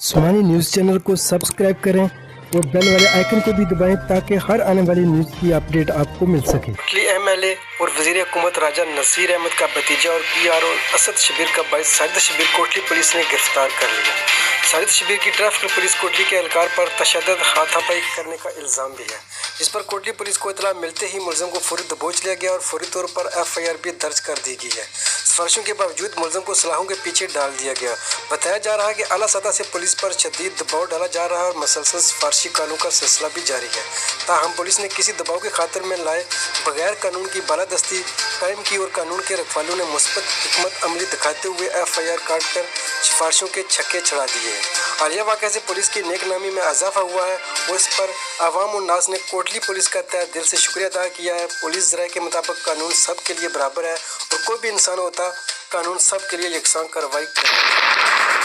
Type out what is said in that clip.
Sumani news channel को subscribe करें और बेल वाले आइकन को भी दबाएं ताकि हर आने वाली न्यूज़ की अपडेट आपको मिल सके। कोटली एमएलए और वज़ीर हुकूमत राजा नसीर अहमद का भतीजा और पीआरओ असद शबीर का भाई साजिद शबीर कोटली पुलिस ने गिरफ्तार कर लिया। साजिद शबीर की ट्रैफिक पुलिस कोटली के एहलकार पर तशद्दुद हाथापाई करने का इल्ज़ाम भी है, जिस पर कोटली पुलिस को इतला मिलते ही मुलज़िम को फौरी दबोच लिया गया और फौरी तौर पर एफआईआर भी दर्ज कर दी गई है। सिफारिशों के बावजूद मुलज़िम को सलाहों के पीछे डाल दिया गया। बताया जा रहा है कि आला सतह से पुलिस पर शदीद दबाव डाला जा रहा है और मसलसल सिफारशी कानून का सिलसिला भी जारी है। ताहम पुलिस ने किसी दबाव के खातिर में लाए बगैर कानून की बालादस्ती कायम की और कानून के रखवालों ने मुस्बत हिकमत अमली दिखाते हुए एफआईआर काट कर सिफारिशों के छक्के छड़ा दिए हैं। हालिया वाक़े से पुलिस की नेकनामी में इजाफा हुआ है और इस पर आवाम और नास ने कोटली पुलिस का तहे दिल से शुक्रिया अदा किया है। पुलिस ज़राए के मुताबिक कानून सब के लिए बराबर है और कोई भी इंसान होता कानून सब के लिए यकसान कार्रवाई करे।